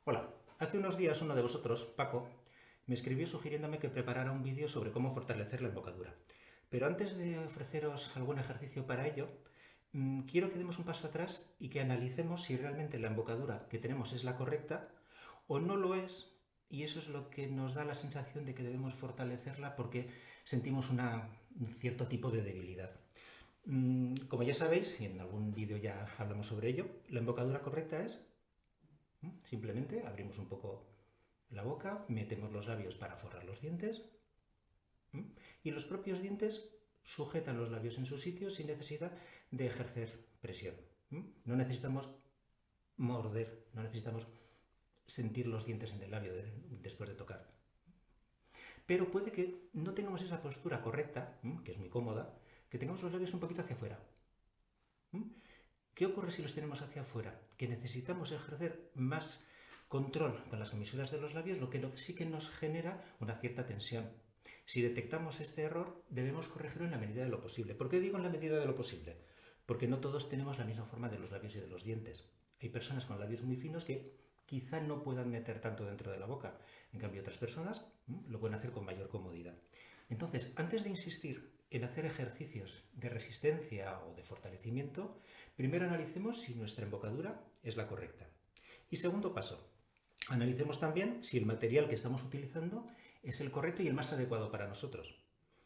Hola, hace unos días uno de vosotros, Paco, me escribió sugiriéndome que preparara un vídeo sobre cómo fortalecer la embocadura. Pero antes de ofreceros algún ejercicio para ello, quiero que demos un paso atrás y que analicemos si realmente la embocadura que tenemos es la correcta o no lo es, y eso es lo que nos da la sensación de que debemos fortalecerla porque sentimos un cierto tipo de debilidad. Como ya sabéis, y en algún vídeo ya hablamos sobre ello, la embocadura correcta es simplemente abrimos un poco la boca, metemos los labios para forrar los dientes y los propios dientes sujetan los labios en su sitio sin necesidad de ejercer presión. No necesitamos morder, no necesitamos sentir los dientes en el labio después de tocar. Pero puede que no tengamos esa postura correcta, que es muy cómoda, que tengamos los labios un poquito hacia afuera. ¿Qué ocurre si los tenemos hacia afuera? Que necesitamos ejercer más control con las comisuras de los labios, lo que sí que nos genera una cierta tensión. Si detectamos este error, debemos corregirlo en la medida de lo posible. ¿Por qué digo en la medida de lo posible? Porque no todos tenemos la misma forma de los labios y de los dientes. Hay personas con labios muy finos que quizá no puedan meter tanto dentro de la boca. En cambio, otras personas lo pueden hacer con mayor comodidad. Entonces, antes de insistir en hacer ejercicios de resistencia o de fortalecimiento, primero analicemos si nuestra embocadura es la correcta. Y segundo paso, analicemos también si el material que estamos utilizando es el correcto y el más adecuado para nosotros.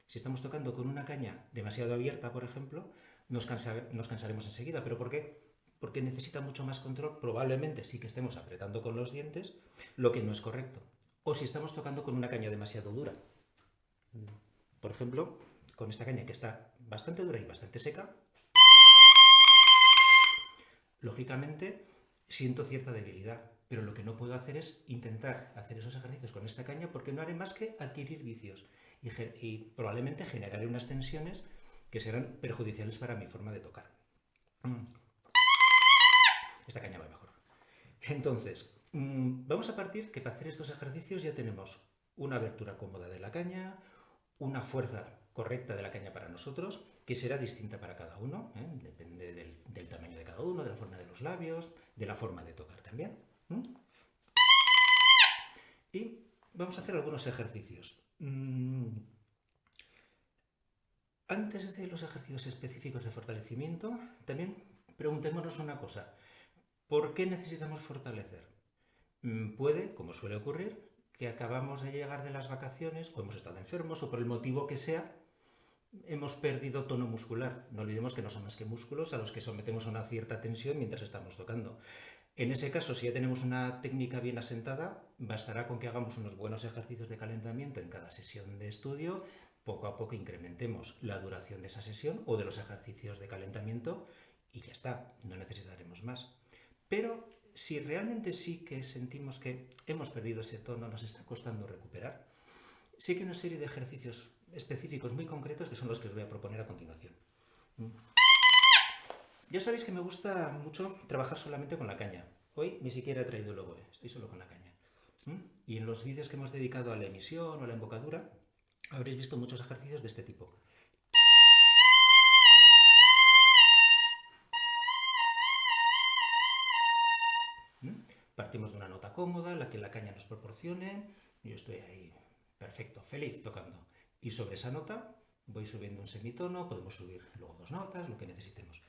Si estamos tocando con una caña demasiado abierta, por ejemplo, nos cansaremos enseguida. ¿Pero por qué? Porque necesita mucho más control. Probablemente sí que estemos apretando con los dientes, lo que no es correcto. O si estamos tocando con una caña demasiado dura. Por ejemplo, con esta caña que está bastante dura y bastante seca, lógicamente siento cierta debilidad, pero lo que no puedo hacer es intentar hacer esos ejercicios con esta caña porque no haré más que adquirir vicios y probablemente generaré unas tensiones que serán perjudiciales para mi forma de tocar. Esta caña va mejor. Entonces, vamos a partir que para hacer estos ejercicios ya tenemos una abertura cómoda de la caña, una fuerza correcta de la caña para nosotros, que será distinta para cada uno, depende del tamaño de cada uno, de la forma de los labios, de la forma de tocar también. Y vamos a hacer algunos ejercicios. Antes de los ejercicios específicos de fortalecimiento, también preguntémonos una cosa. ¿Por qué necesitamos fortalecer? Puede, como suele ocurrir, que acabamos de llegar de las vacaciones o hemos estado enfermos o por el motivo que sea, hemos perdido tono muscular. No olvidemos que no son más que músculos a los que sometemos a una cierta tensión mientras estamos tocando. En ese caso, si ya tenemos una técnica bien asentada, bastará con que hagamos unos buenos ejercicios de calentamiento en cada sesión de estudio. Poco a poco incrementemos la duración de esa sesión o de los ejercicios de calentamiento y ya está, no necesitaremos más. Pero si realmente sí que sentimos que hemos perdido ese tono, nos está costando recuperar, sí que hay una serie de ejercicios específicos muy concretos que son los que os voy a proponer a continuación. Ya sabéis que me gusta mucho trabajar solamente con la caña. Hoy ni siquiera he traído el oboe, estoy solo con la caña. Y en los vídeos que hemos dedicado a la emisión o a la embocadura, habréis visto muchos ejercicios de este tipo. Partimos de una nota cómoda, la que la caña nos proporcione. Yo estoy ahí, perfecto, feliz tocando. Y sobre esa nota voy subiendo un semitono, podemos subir luego dos notas, lo que necesitemos.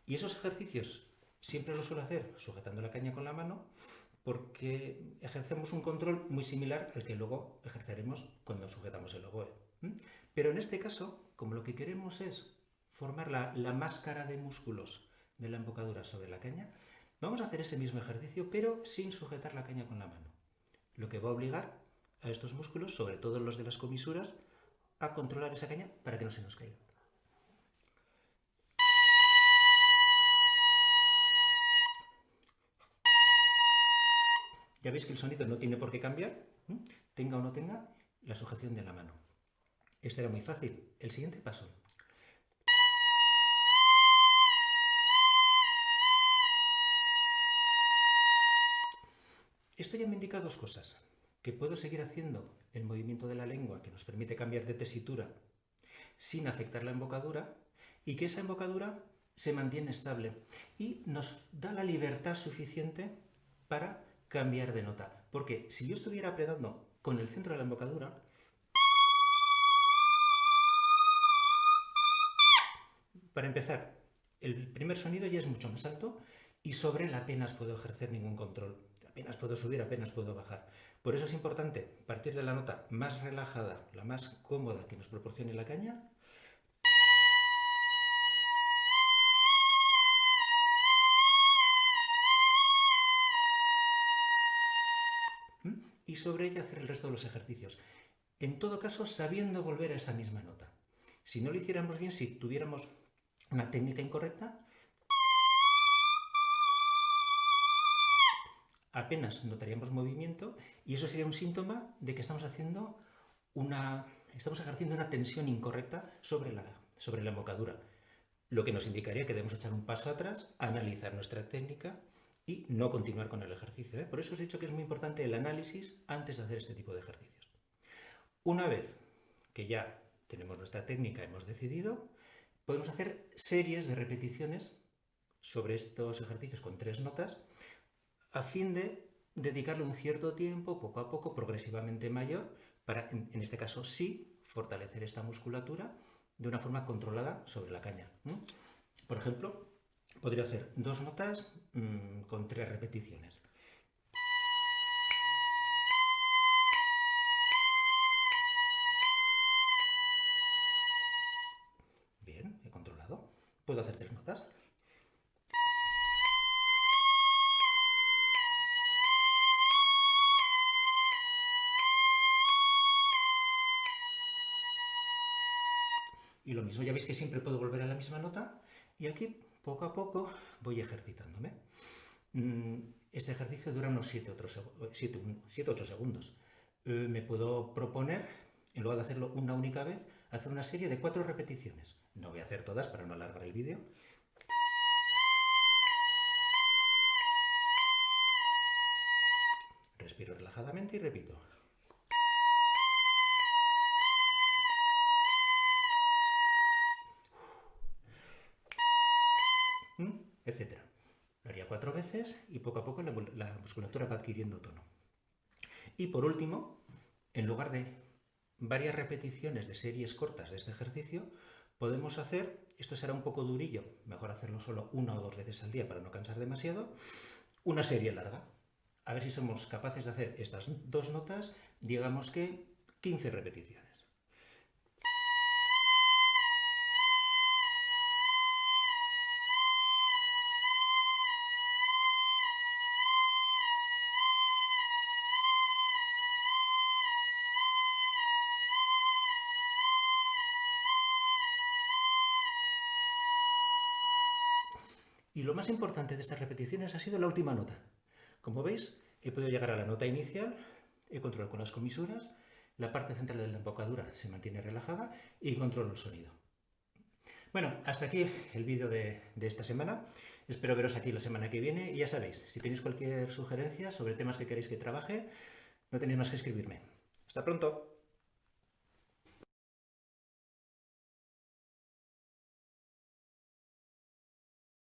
Y esos ejercicios siempre los suelo hacer sujetando la caña con la mano porque ejercemos un control muy similar al que luego ejerceremos cuando sujetamos el oboe. Pero en este caso, como lo que queremos es formar la máscara de músculos de la embocadura sobre la caña, vamos a hacer ese mismo ejercicio, pero sin sujetar la caña con la mano. Lo que va a obligar a estos músculos, sobre todo los de las comisuras, a controlar esa caña para que no se nos caiga. Ya veis que el sonido no tiene por qué cambiar, tenga o no tenga la sujeción de la mano. Este era muy fácil. El siguiente paso. Esto ya me indica dos cosas. Que puedo seguir haciendo el movimiento de la lengua que nos permite cambiar de tesitura sin afectar la embocadura y que esa embocadura se mantiene estable y nos da la libertad suficiente para cambiar de nota. Porque si yo estuviera apretando con el centro de la embocadura, para empezar, el primer sonido ya es mucho más alto y sobre él apenas puedo ejercer ningún control. Apenas puedo subir, apenas puedo bajar. Por eso es importante partir de la nota más relajada, la más cómoda que nos proporcione la caña, y sobre ella hacer el resto de los ejercicios. En todo caso, sabiendo volver a esa misma nota. Si no lo hiciéramos bien, si tuviéramos una técnica incorrecta, apenas notaríamos movimiento y eso sería un síntoma de que estamos ejerciendo una tensión incorrecta sobre la embocadura, lo que nos indicaría que debemos echar un paso atrás, analizar nuestra técnica y no continuar con el ejercicio, ¿eh? Por eso os he dicho que es muy importante el análisis antes de hacer este tipo de ejercicios. Una vez que ya tenemos nuestra técnica, hemos decidido, podemos hacer series de repeticiones sobre estos ejercicios con 3 notas a fin de dedicarle un cierto tiempo, poco a poco, progresivamente mayor, para, en este caso sí, fortalecer esta musculatura de una forma controlada sobre la caña. Por ejemplo, podría hacer 2 notas con 3 repeticiones. Bien, he controlado. Puedo hacer 3 notas. Y lo mismo, ya veis que siempre puedo volver a la misma nota y aquí poco a poco voy ejercitándome. Este ejercicio dura unos 7-8 segundos. Me puedo proponer, en lugar de hacerlo una única vez, hacer una serie de 4 repeticiones. No voy a hacer todas para no alargar el vídeo. Respiro relajadamente y repito. Etcétera. Lo haría 4 veces y poco a poco la musculatura va adquiriendo tono. Y por último, en lugar de varias repeticiones de series cortas de este ejercicio, podemos hacer, esto será un poco durillo, mejor hacerlo solo 1 o 2 veces al día para no cansar demasiado, una serie larga. A ver si somos capaces de hacer estas 2 notas, digamos que 15 repeticiones. Y lo más importante de estas repeticiones ha sido la última nota. Como veis, he podido llegar a la nota inicial, he controlado con las comisuras, la parte central de la embocadura se mantiene relajada y controlo el sonido. Bueno, hasta aquí el vídeo de esta semana. Espero veros aquí la semana que viene y ya sabéis, si tenéis cualquier sugerencia sobre temas que queréis que trabaje, no tenéis más que escribirme. ¡Hasta pronto!